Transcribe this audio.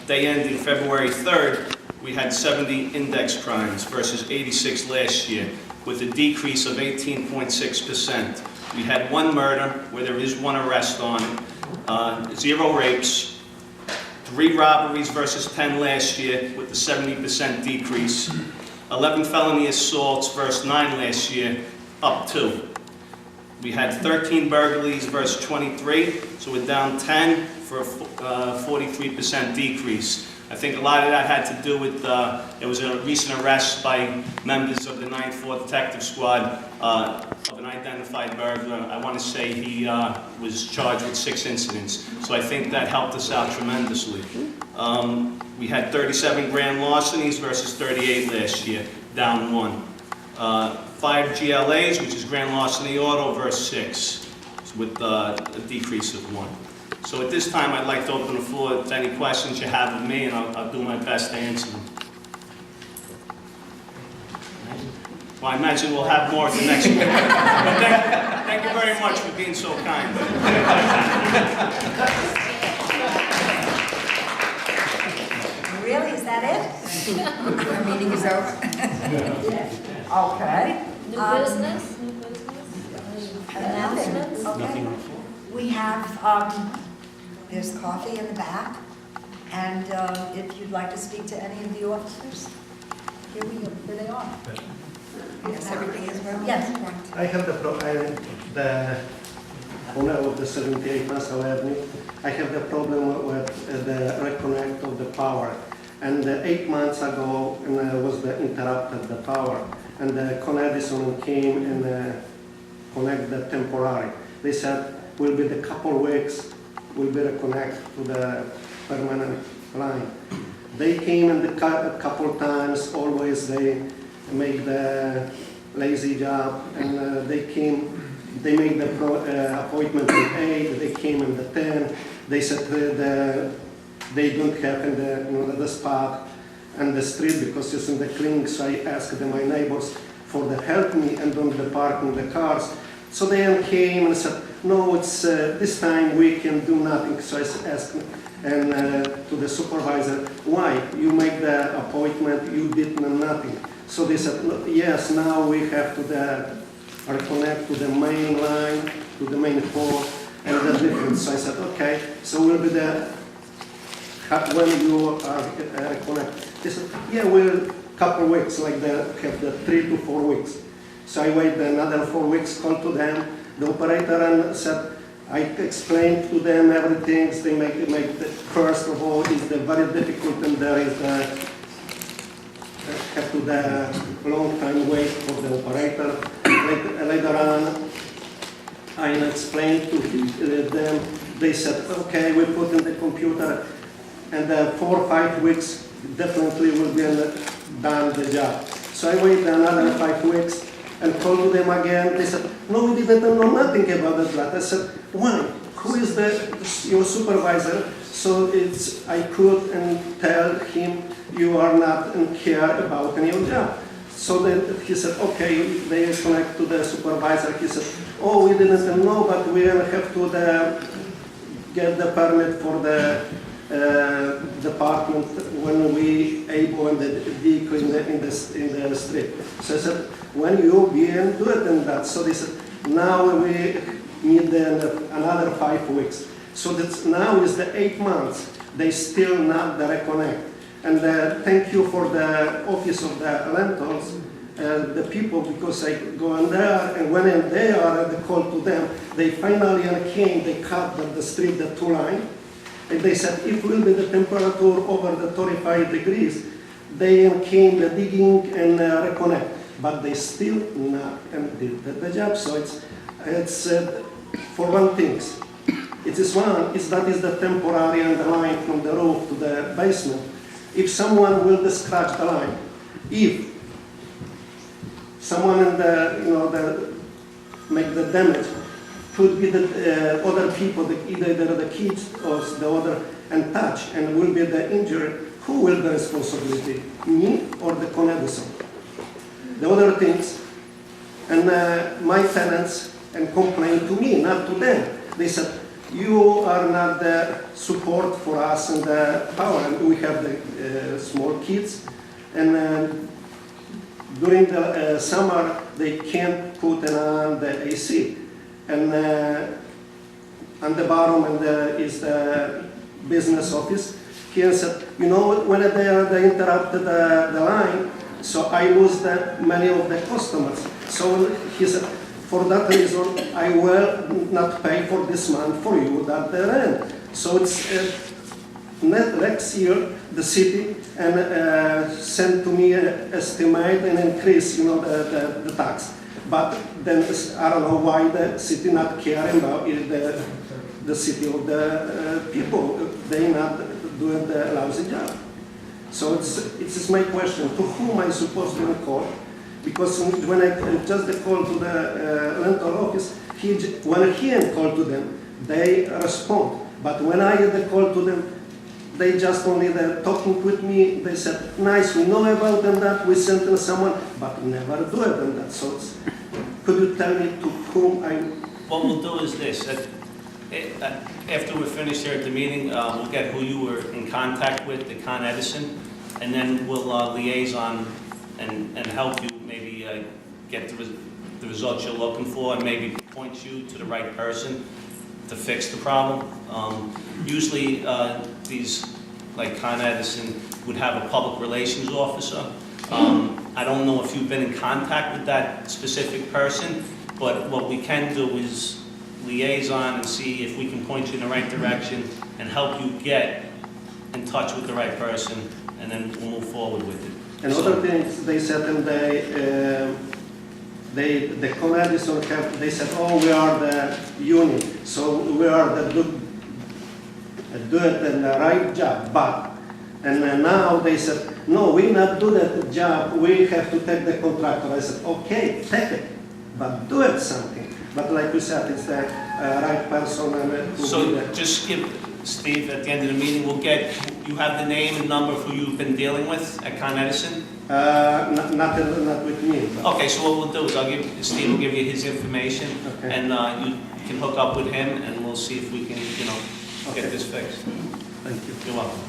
day ending February 3rd, we had 70 index crimes versus 86 last year, with a decrease of 18.6%. We had 1 murder, where there is 1 arrest on it, 0 rapes, 3 robberies versus 10 last year, with a 70% decrease, 11 felony assaults versus 9 last year, up 2. We had 13 burglaries versus 23, so we're down 10 for a 43% decrease. I think a lot of that had to do with, there was a recent arrest by members of the 9th Floor Detective Squad of an identified burglar. I want to say he was charged with 6 incidents. So I think that helped us out tremendously. We had 37 grand larcenies versus 38 last year, down 1. 5 GLAs, which is grand larceny auto, versus 6, with a decrease of 1. So at this time, I'd like to open the floor to any questions you have of me, and I'll do my best to answer them. Well, I imagine we'll have more at the next one. But thank you very much for being so kind. Really? Is that it? Our meeting is over? Okay. New business? Announcements? Okay. We have, there's coffee in the back, and if you'd like to speak to any of the officers, here they are. Yes, everything is well? Yes. I have the owner of the 78 Nassau Avenue. I have the problem with the reconnect of the power. And 8 months ago, was interrupted the power. And Con Edison came and connect the temporary. They said, will be the couple weeks, will be reconnect to the permanent line. They came in a couple times, always they make the lazy job, and they made the appointment at 8, they came in the 10, they said they don't have in the spot and the street because it's in the clinic, so I asked my neighbors for the help me and don't the parking the cars. So they came and said, no, it's this time we can do nothing. So I asked to the supervisor, why? You make the appointment, you did nothing. So they said, yes, now we have to reconnect to the main line, to the main port, and the difference. So I said, okay, so we'll be there when you are reconnected. They said, yeah, we'll couple weeks, like they have the 3 to 4 weeks. So I waited another 4 weeks, called to them, the operator, and said, I explained to them everything. They make the, first of all, is the very difficult, and there is the have to the long time wait for the operator. Later on, I explained to them. They said, okay, we put in the computer, and 4 or 5 weeks definitely will be done the job. So I waited another 5 weeks and called to them again. They said, no, we didn't know nothing about that. I said, why? Who is your supervisor? So I could tell him, you are not care about your job. So then he said, okay, they connect to the supervisor. He said, oh, we didn't know, but we have to get the permit for the department when we able in the vehicle in the street. So I said, when you begin do it and that. So they said, now we need another 5 weeks. So that's now is the 8 months. They still not the reconnect. And thank you for the office of the rentals, the people, because I go in there, and when they are at the call to them, they finally came, they cut the street, the 2 line. And they said, if will be the temperature over the 35 degrees, they came the digging and reconnect. But they still not did the job. So it's for one thing. It is that is the temporary and the line from the roof to the basement. If someone will scratch the line, if someone in the make the damage, could be the other people, either the kids or the other, and touch, and will be the injury. Who will be responsibility? Me or the Con Edison? The other things, and my tenants and complained to me, not to them. They said, you are not the support for us in the power. And we have the small kids, and during the summer they can't put on the AC. And on the bottom is the business office. He said, you know, when they interrupted the line, so I lose many of the customers. So he said, for that reason, I will not pay for this month for you that the rent. So it's next year the city and sent to me an estimate and increase, you know, the tax. But then I don't know why the city not caring about the city of the people. They not doing the lousy job. So it's my question, to whom I supposed to call? Because when I just call to the rental office, when he call to them, they respond. But when I call to them, they just only talking with me. They said, nice, we know about them that, we sent them someone, but never do it and that. So could you tell me to whom I... What we'll do is this, after we're finished here at the meeting, we'll get who you were in contact with, the Con Edison, and then we'll liaison and help you maybe get the results you're looking for, and maybe point you to the right person to fix the problem. Usually these, like Con Edison, would have a public relations officer. I don't know if you've been in contact with that specific person, but what we can do is liaison and see if we can point you in the right direction and help you get in touch with the right person, and then we'll move forward with it. And other things, they said, and the Con Edison they said, oh, we are the union, so we are the do it and the right job, but, and now they said, no, we not do that job, we have to take the contractor. I said, okay, take it, but do it something. But like you said, it's the right person. So just give Steve, at the end of the meeting, we'll get, you have the name and number of who you've been dealing with at Con Edison? Not with me. But. Okay, so what we'll do is Steve will give you his information, Okay. and you can hook up with him, and we'll see if we can, get this fixed. Thank you. You're welcome.